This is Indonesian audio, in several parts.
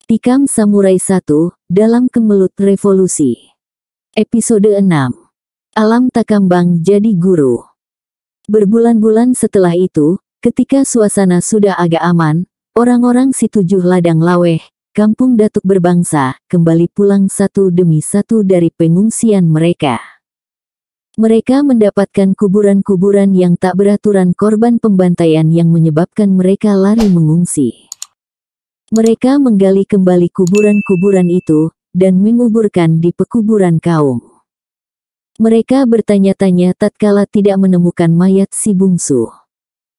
Tikam Samurai 1, dalam Kemelut Revolusi. Episode 6. Alam Takambang jadi guru. Berbulan-bulan setelah itu, ketika suasana sudah agak aman, orang-orang si 7 ladang laweh, kampung Datuk Berbangsa, kembali pulang satu demi satu dari pengungsian mereka. Mereka mendapatkan kuburan-kuburan yang tak beraturan korban pembantaian yang menyebabkan mereka lari mengungsi. Mereka menggali kembali kuburan-kuburan itu, dan menguburkan di pekuburan kaum. Mereka bertanya-tanya tatkala tidak menemukan mayat si bungsu.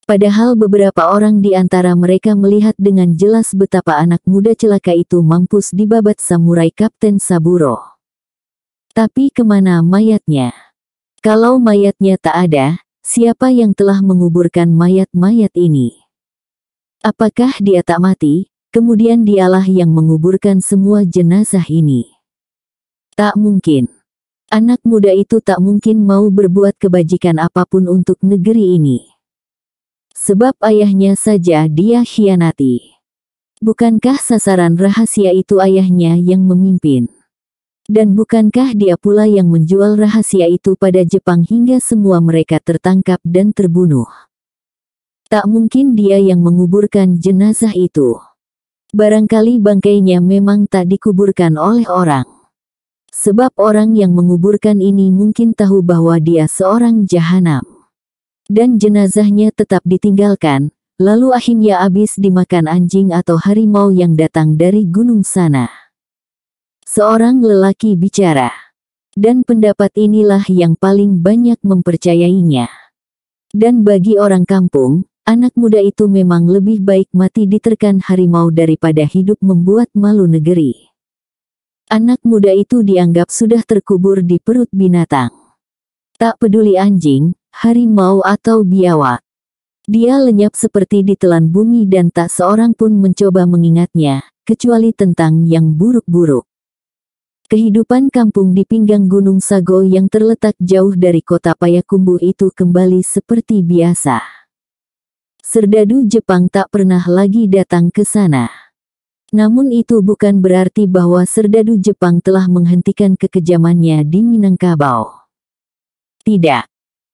Padahal beberapa orang di antara mereka melihat dengan jelas betapa anak muda celaka itu mampus dibabat samurai Kapten Saburo. Tapi kemana mayatnya? Kalau mayatnya tak ada, siapa yang telah menguburkan mayat-mayat ini? Apakah dia tak mati? Kemudian dialah yang menguburkan semua jenazah ini. Tak mungkin. Anak muda itu tak mungkin mau berbuat kebajikan apapun untuk negeri ini. Sebab ayahnya saja dia khianati. Bukankah sasaran rahasia itu ayahnya yang memimpin? Dan bukankah dia pula yang menjual rahasia itu pada Jepang hingga semua mereka tertangkap dan terbunuh? Tak mungkin dia yang menguburkan jenazah itu. Barangkali bangkainya memang tak dikuburkan oleh orang. Sebab orang yang menguburkan ini mungkin tahu bahwa dia seorang jahanam. Dan jenazahnya tetap ditinggalkan, lalu akhirnya habis dimakan anjing atau harimau yang datang dari gunung sana. Seorang lelaki bicara. Dan pendapat inilah yang paling banyak mempercayainya. Dan bagi orang kampung, anak muda itu memang lebih baik mati diterkam harimau daripada hidup membuat malu negeri. Anak muda itu dianggap sudah terkubur di perut binatang. Tak peduli anjing, harimau atau biawak. Dia lenyap seperti ditelan bumi dan tak seorang pun mencoba mengingatnya, kecuali tentang yang buruk-buruk. Kehidupan kampung di pinggang Gunung Sago yang terletak jauh dari kota Payakumbuh itu kembali seperti biasa. Serdadu Jepang tak pernah lagi datang ke sana. Namun itu bukan berarti bahwa serdadu Jepang telah menghentikan kekejamannya di Minangkabau. Tidak.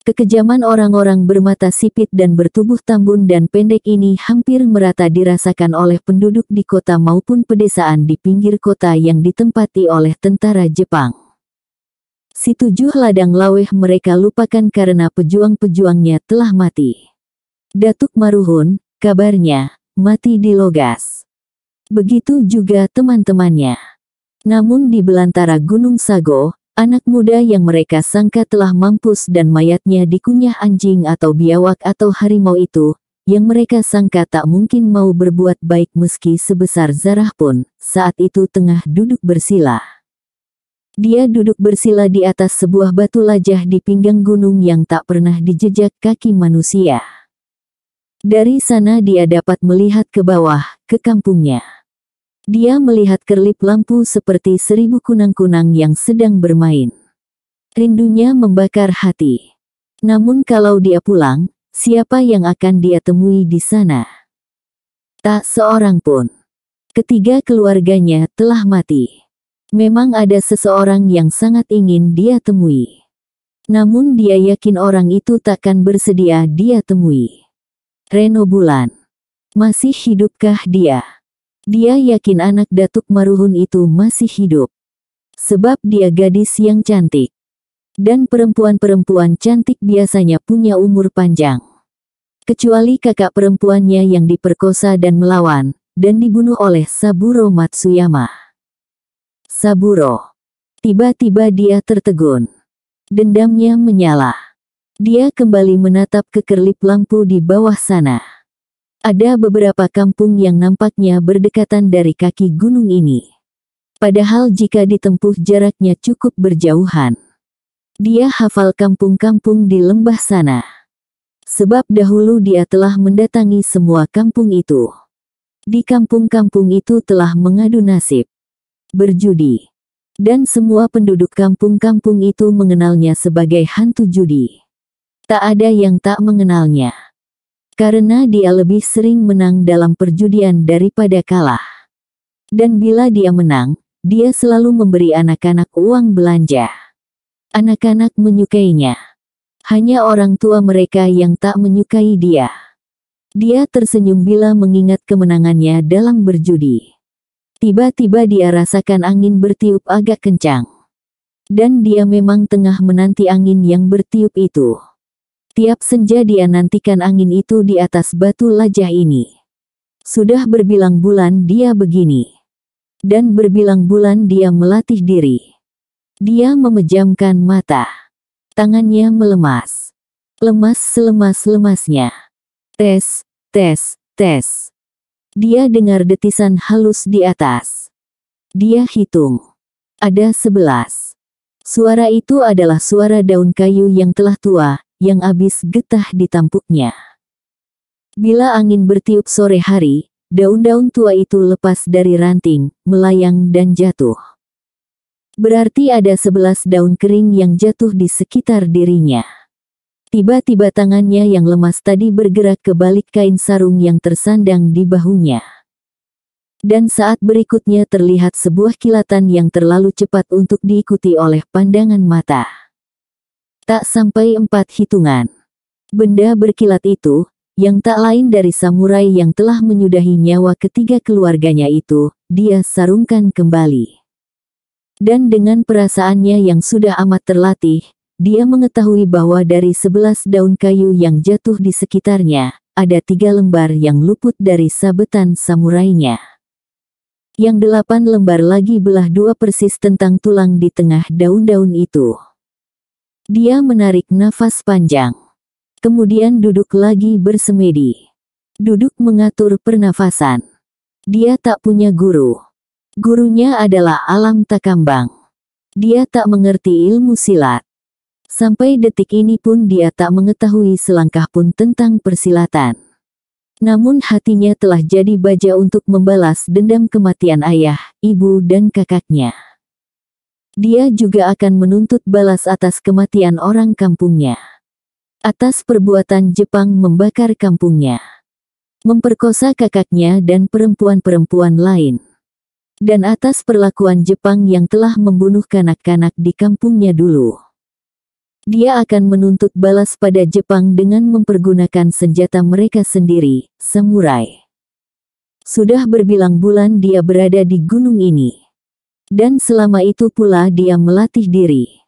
Kekejaman orang-orang bermata sipit dan bertubuh tambun dan pendek ini hampir merata dirasakan oleh penduduk di kota maupun pedesaan di pinggir kota yang ditempati oleh tentara Jepang. Si 7 ladang laweh mereka lupakan karena pejuang-pejuangnya telah mati. Datuk Maruhun, kabarnya, mati di Logas. Begitu juga teman-temannya. Namun di belantara Gunung Sago, anak muda yang mereka sangka telah mampus dan mayatnya dikunyah anjing atau biawak atau harimau itu, yang mereka sangka tak mungkin mau berbuat baik meski sebesar zarah pun, saat itu tengah duduk bersila. Dia duduk bersila di atas sebuah batu lajah di pinggang gunung yang tak pernah dijejak kaki manusia. Dari sana dia dapat melihat ke bawah, ke kampungnya. Dia melihat kerlip lampu seperti 1000 kunang-kunang yang sedang bermain. Rindunya membakar hati. Namun kalau dia pulang, siapa yang akan dia temui di sana? Tak seorang pun. Ketiga keluarganya telah mati. Memang ada seseorang yang sangat ingin dia temui. Namun dia yakin orang itu takkan bersedia dia temui. Reno Bulan. Masih hidupkah dia? Dia yakin anak Datuk Maruhun itu masih hidup. Sebab dia gadis yang cantik. Dan perempuan-perempuan cantik biasanya punya umur panjang. Kecuali kakak perempuannya yang diperkosa dan melawan, dan dibunuh oleh Saburo Matsuyama. Saburo. Tiba-tiba dia tertegun. Dendamnya menyala. Dia kembali menatap ke kerlip lampu di bawah sana. Ada beberapa kampung yang nampaknya berdekatan dari kaki gunung ini. Padahal jika ditempuh jaraknya cukup berjauhan. Dia hafal kampung-kampung di lembah sana. Sebab dahulu dia telah mendatangi semua kampung itu. Di kampung-kampung itu telah mengadu nasib. Berjudi. Dan semua penduduk kampung-kampung itu mengenalnya sebagai hantu judi. Tak ada yang tak mengenalnya. Karena dia lebih sering menang dalam perjudian daripada kalah. Dan bila dia menang, dia selalu memberi anak-anak uang belanja. Anak-anak menyukainya. Hanya orang tua mereka yang tak menyukai dia. Dia tersenyum bila mengingat kemenangannya dalam berjudi. Tiba-tiba dia rasakan angin bertiup agak kencang. Dan dia memang tengah menanti angin yang bertiup itu. Tiap senja dia nantikan angin itu di atas batu lajah ini. Sudah berbilang bulan dia begini. Dan berbilang bulan dia melatih diri. Dia memejamkan mata. Tangannya melemas. Lemas selemas-lemasnya. Tes, tes, tes. Dia dengar detisan halus di atas. Dia hitung. Ada 11. Suara itu adalah suara daun kayu yang telah tua, yang habis getah ditampuknya. Bila angin bertiup sore hari, daun-daun tua itu lepas dari ranting, melayang dan jatuh. Berarti ada 11 daun kering yang jatuh di sekitar dirinya. Tiba-tiba tangannya yang lemas tadi bergerak ke balik kain sarung yang tersandang di bahunya. Dan saat berikutnya terlihat sebuah kilatan yang terlalu cepat untuk diikuti oleh pandangan mata. Tak sampai 4 hitungan. Benda berkilat itu, yang tak lain dari samurai yang telah menyudahi nyawa ketiga keluarganya itu, dia sarungkan kembali. Dan dengan perasaannya yang sudah amat terlatih, dia mengetahui bahwa dari 11 daun kayu yang jatuh di sekitarnya, ada 3 lembar yang luput dari sabetan samurainya. Yang 8 lembar lagi belah 2 persis tentang tulang di tengah daun-daun itu. Dia menarik nafas panjang. Kemudian duduk lagi bersemedi. Duduk mengatur pernafasan. Dia tak punya guru. Gurunya adalah alam takambang. Dia tak mengerti ilmu silat. Sampai detik ini pun dia tak mengetahui selangkah pun tentang persilatan. Namun hatinya telah jadi baja untuk membalas dendam kematian ayah, ibu dan kakaknya. Dia juga akan menuntut balas atas kematian orang kampungnya. Atas perbuatan Jepang membakar kampungnya. Memperkosa kakaknya dan perempuan-perempuan lain. Dan atas perlakuan Jepang yang telah membunuh kanak-kanak di kampungnya dulu. Dia akan menuntut balas pada Jepang dengan mempergunakan senjata mereka sendiri, samurai. Sudah berbilang bulan dia berada di gunung ini. Dan selama itu pula dia melatih diri.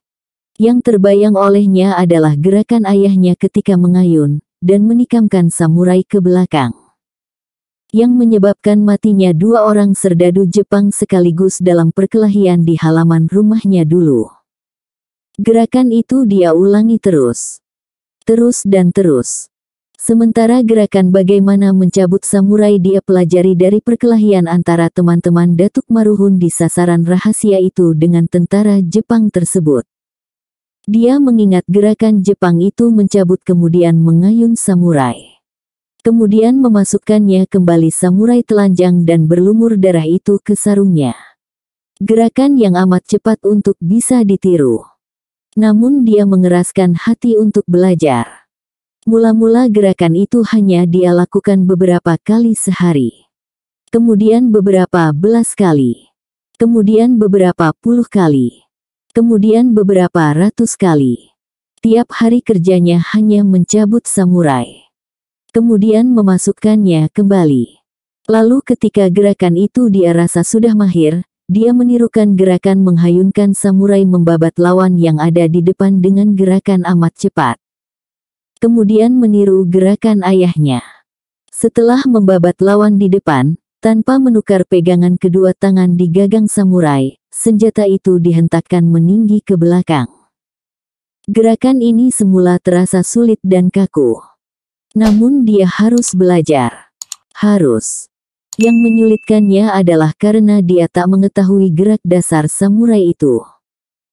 Yang terbayang olehnya adalah gerakan ayahnya ketika mengayun, dan menikamkan samurai ke belakang. Yang menyebabkan matinya 2 orang serdadu Jepang sekaligus dalam perkelahian di halaman rumahnya dulu. Gerakan itu dia ulangi terus. Terus dan terus. Sementara gerakan bagaimana mencabut samurai dia pelajari dari perkelahian antara teman-teman Datuk Maruhun di sasaran rahasia itu dengan tentara Jepang tersebut. Dia mengingat gerakan Jepang itu mencabut kemudian mengayun samurai. Kemudian memasukkannya kembali samurai telanjang dan berlumur darah itu ke sarungnya. Gerakan yang amat cepat untuk bisa ditiru. Namun dia mengeraskan hati untuk belajar. Mula-mula gerakan itu hanya dia lakukan beberapa kali sehari. Kemudian beberapa belas kali. Kemudian beberapa puluh kali. Kemudian beberapa ratus kali. Tiap hari kerjanya hanya mencabut samurai. Kemudian memasukkannya kembali. Lalu ketika gerakan itu dia rasa sudah mahir, dia menirukan gerakan menghayunkan samurai membabat lawan yang ada di depan dengan gerakan amat cepat. Kemudian meniru gerakan ayahnya. Setelah membabat lawan di depan, tanpa menukar pegangan kedua tangan di gagang samurai, senjata itu dihentakkan meninggi ke belakang. Gerakan ini semula terasa sulit dan kaku. Namun dia harus belajar. Harus. Yang menyulitkannya adalah karena dia tak mengetahui gerak dasar samurai itu.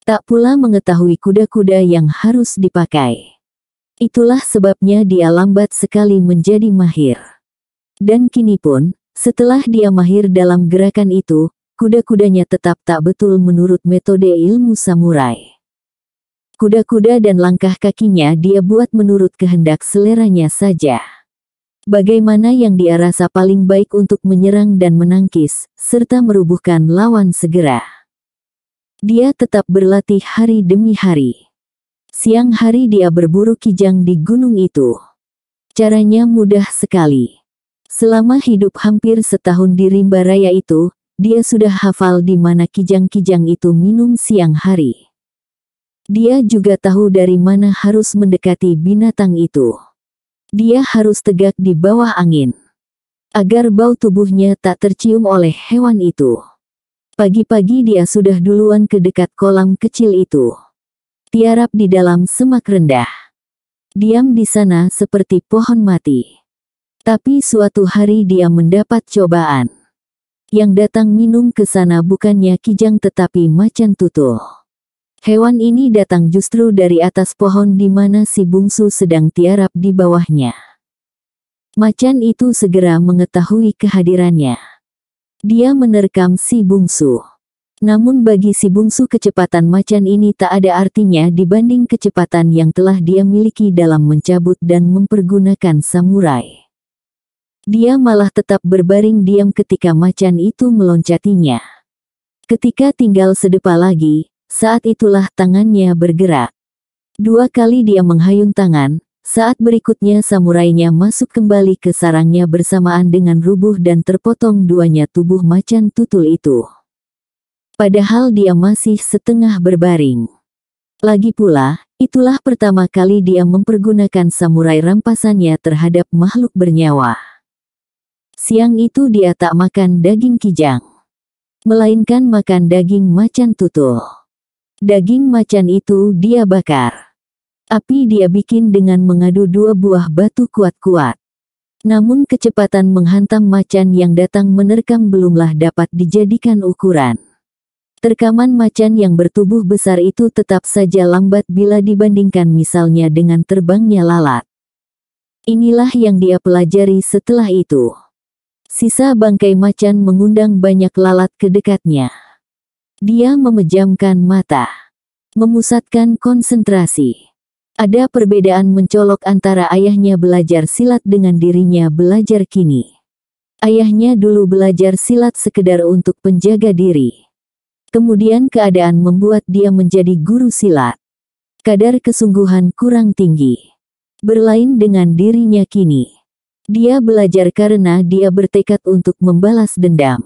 Tak pula mengetahui kuda-kuda yang harus dipakai. Itulah sebabnya dia lambat sekali menjadi mahir. Dan kini pun, setelah dia mahir dalam gerakan itu, kuda-kudanya tetap tak betul menurut metode ilmu samurai. Kuda-kuda dan langkah kakinya dia buat menurut kehendak seleranya saja. Bagaimana yang dia rasa paling baik untuk menyerang dan menangkis, serta merubuhkan lawan segera. Dia tetap berlatih hari demi hari. Siang hari dia berburu kijang di gunung itu. Caranya mudah sekali. Selama hidup hampir setahun di rimba raya itu, dia sudah hafal di mana kijang-kijang itu minum siang hari. Dia juga tahu dari mana harus mendekati binatang itu. Dia harus tegak di bawah angin, agar bau tubuhnya tak tercium oleh hewan itu. Pagi-pagi dia sudah duluan ke dekat kolam kecil itu. Tiarap di dalam semak rendah. Diam di sana seperti pohon mati. Tapi suatu hari dia mendapat cobaan. Yang datang minum ke sana bukannya kijang tetapi macan tutul. Hewan ini datang justru dari atas pohon di mana si bungsu sedang tiarap di bawahnya. Macan itu segera mengetahui kehadirannya. Dia menerkam si bungsu. Namun bagi si bungsu kecepatan macan ini tak ada artinya dibanding kecepatan yang telah dia miliki dalam mencabut dan mempergunakan samurai. Dia malah tetap berbaring diam ketika macan itu meloncatinya. Ketika tinggal sedepa lagi, saat itulah tangannya bergerak. 2 kali dia menghayung tangan, saat berikutnya samurainya masuk kembali ke sarangnya bersamaan dengan rubuh dan terpotong duanya tubuh macan tutul itu. Padahal dia masih setengah berbaring. Lagi pula, itulah pertama kali dia mempergunakan samurai rampasannya terhadap makhluk bernyawa. Siang itu dia tak makan daging kijang, melainkan makan daging macan tutul. Daging macan itu dia bakar. Api dia bikin dengan mengadu 2 buah batu kuat-kuat. Namun kecepatan menghantam macan yang datang menerkam belumlah dapat dijadikan ukuran. Terkaman macan yang bertubuh besar itu tetap saja lambat bila dibandingkan misalnya dengan terbangnya lalat. Inilah yang dia pelajari setelah itu. Sisa bangkai macan mengundang banyak lalat ke dekatnya. Dia memejamkan mata, memusatkan konsentrasi. Ada perbedaan mencolok antara ayahnya belajar silat dengan dirinya belajar kini. Ayahnya dulu belajar silat sekedar untuk penjaga diri. Kemudian keadaan membuat dia menjadi guru silat. Kadar kesungguhan kurang tinggi. Berlain dengan dirinya kini. Dia belajar karena dia bertekad untuk membalas dendam.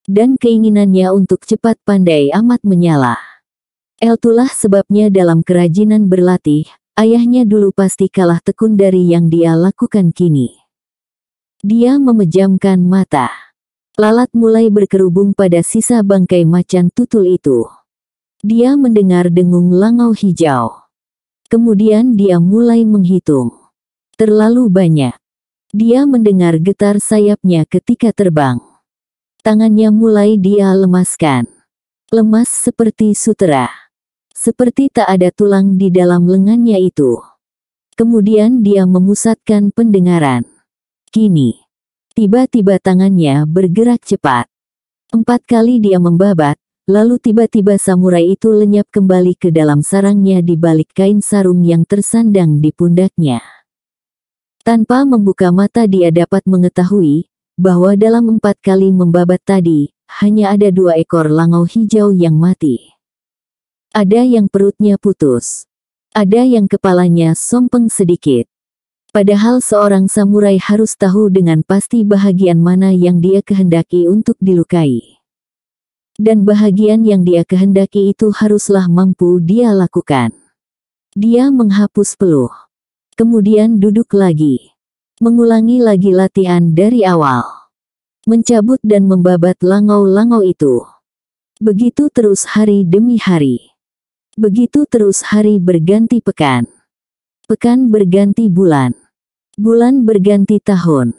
Dan keinginannya untuk cepat pandai amat menyala. Itulah sebabnya dalam kerajinan berlatih, ayahnya dulu pasti kalah tekun dari yang dia lakukan kini. Dia memejamkan mata. Lalat mulai berkerubung pada sisa bangkai macan tutul itu. Dia mendengar dengung langau hijau. Kemudian dia mulai menghitung. Terlalu banyak. Dia mendengar getar sayapnya ketika terbang. Tangannya mulai dia lemaskan. Lemas seperti sutera. Seperti tak ada tulang di dalam lengannya itu. Kemudian dia memusatkan pendengaran. Kini, tiba-tiba tangannya bergerak cepat. 4 kali dia membabat, lalu tiba-tiba samurai itu lenyap kembali ke dalam sarangnya di balik kain sarung yang tersandang di pundaknya. Tanpa membuka mata dia dapat mengetahui bahwa dalam 4 kali membabat tadi, hanya ada 2 ekor langau hijau yang mati. Ada yang perutnya putus. Ada yang kepalanya sompeng sedikit. Padahal seorang samurai harus tahu dengan pasti bahagian mana yang dia kehendaki untuk dilukai. Dan bahagian yang dia kehendaki itu haruslah mampu dia lakukan. Dia menghapus peluh. Kemudian duduk lagi. Mengulangi lagi latihan dari awal. Mencabut dan membabat langau-langau itu. Begitu terus hari demi hari. Begitu terus hari berganti pekan. Pekan berganti bulan. Bulan berganti tahun.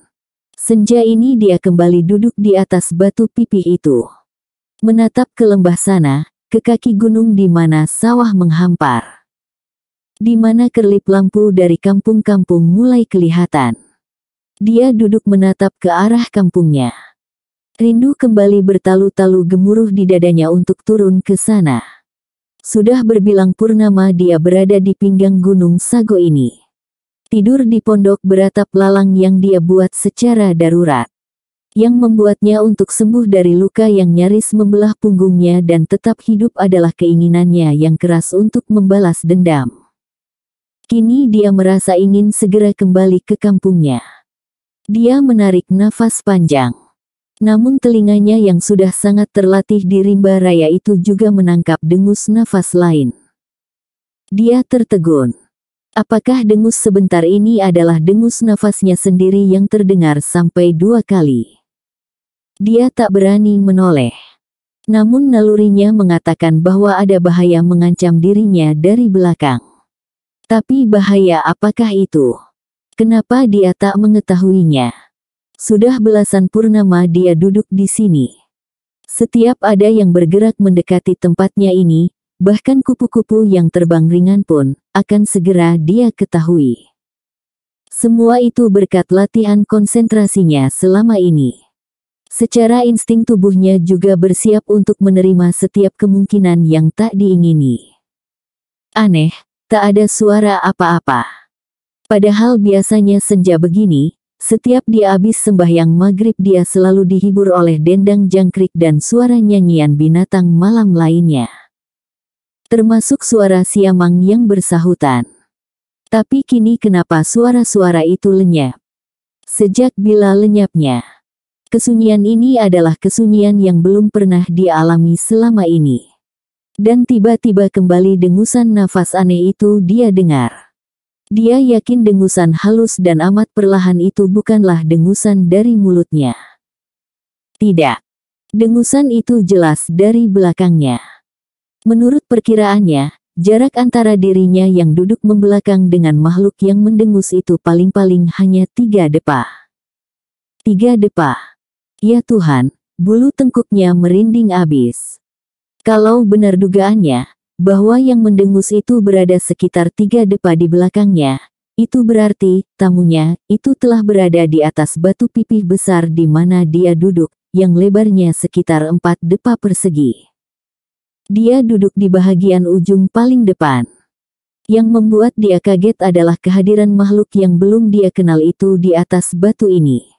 Senja ini dia kembali duduk di atas batu pipih itu. Menatap ke lembah sana, ke kaki gunung di mana sawah menghampar. Di mana kerlip lampu dari kampung-kampung mulai kelihatan. Dia duduk menatap ke arah kampungnya. Rindu kembali bertalu-talu gemuruh di dadanya untuk turun ke sana. Sudah berbilang purnama dia berada di pinggang Gunung Sago ini. Tidur di pondok beratap lalang yang dia buat secara darurat. Yang membuatnya untuk sembuh dari luka yang nyaris membelah punggungnya dan tetap hidup adalah keinginannya yang keras untuk membalas dendam. Kini dia merasa ingin segera kembali ke kampungnya. Dia menarik nafas panjang. Namun telinganya yang sudah sangat terlatih di rimba raya itu juga menangkap dengus nafas lain. Dia tertegun. Apakah dengus sebentar ini adalah dengus nafasnya sendiri yang terdengar sampai 2 kali? Dia tak berani menoleh. Namun nalurinya mengatakan bahwa ada bahaya mengancam dirinya dari belakang. Tapi bahaya apakah itu? Kenapa dia tak mengetahuinya? Sudah belasan purnama dia duduk di sini. Setiap ada yang bergerak mendekati tempatnya ini, bahkan kupu-kupu yang terbang ringan pun, akan segera dia ketahui. Semua itu berkat latihan konsentrasinya selama ini. Secara insting tubuhnya juga bersiap untuk menerima setiap kemungkinan yang tak diingini. Aneh, tak ada suara apa-apa. Padahal biasanya senja begini, setiap dia habis sembahyang maghrib dia selalu dihibur oleh dendang jangkrik dan suara nyanyian binatang malam lainnya. Termasuk suara siamang yang bersahutan. Tapi kini kenapa suara-suara itu lenyap? Sejak bila lenyapnya? Kesunyian ini adalah kesunyian yang belum pernah dia alami selama ini. Dan tiba-tiba kembali dengusan nafas aneh itu dia dengar. Dia yakin dengusan halus dan amat perlahan itu bukanlah dengusan dari mulutnya. Tidak. Dengusan itu jelas dari belakangnya. Menurut perkiraannya, jarak antara dirinya yang duduk membelakang dengan makhluk yang mendengus itu paling-paling hanya 3 depa. 3 depa. Ya Tuhan, bulu tengkuknya merinding abis. Kalau benar dugaannya, bahwa yang mendengus itu berada sekitar 3 depa di belakangnya, itu berarti, tamunya, itu telah berada di atas batu pipih besar di mana dia duduk, yang lebarnya sekitar 4 depa persegi. Dia duduk di bahagian ujung paling depan. Yang membuat dia kaget adalah kehadiran makhluk yang belum dia kenal itu di atas batu ini.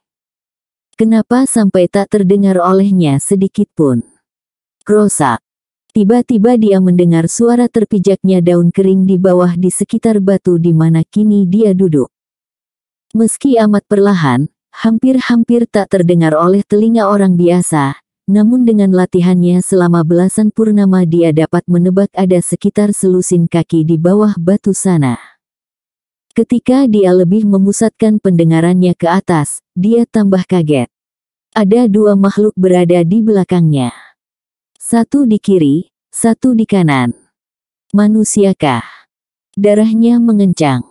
Kenapa sampai tak terdengar olehnya sedikit pun? Krosak. Tiba-tiba dia mendengar suara terpijaknya daun kering di bawah di sekitar batu di mana kini dia duduk. Meski amat perlahan, hampir-hampir tak terdengar oleh telinga orang biasa, namun dengan latihannya selama belasan purnama dia dapat menebak ada sekitar selusin kaki di bawah batu sana. Ketika dia lebih memusatkan pendengarannya ke atas, dia tambah kaget. Ada 2 makhluk berada di belakangnya. Satu di kiri, satu di kanan. Manusiakah? Darahnya mengencang.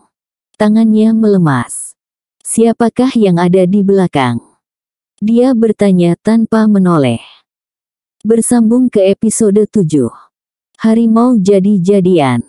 Tangannya melemas. Siapakah yang ada di belakang? Dia bertanya tanpa menoleh. Bersambung ke episode 7. Harimau jadi-jadian.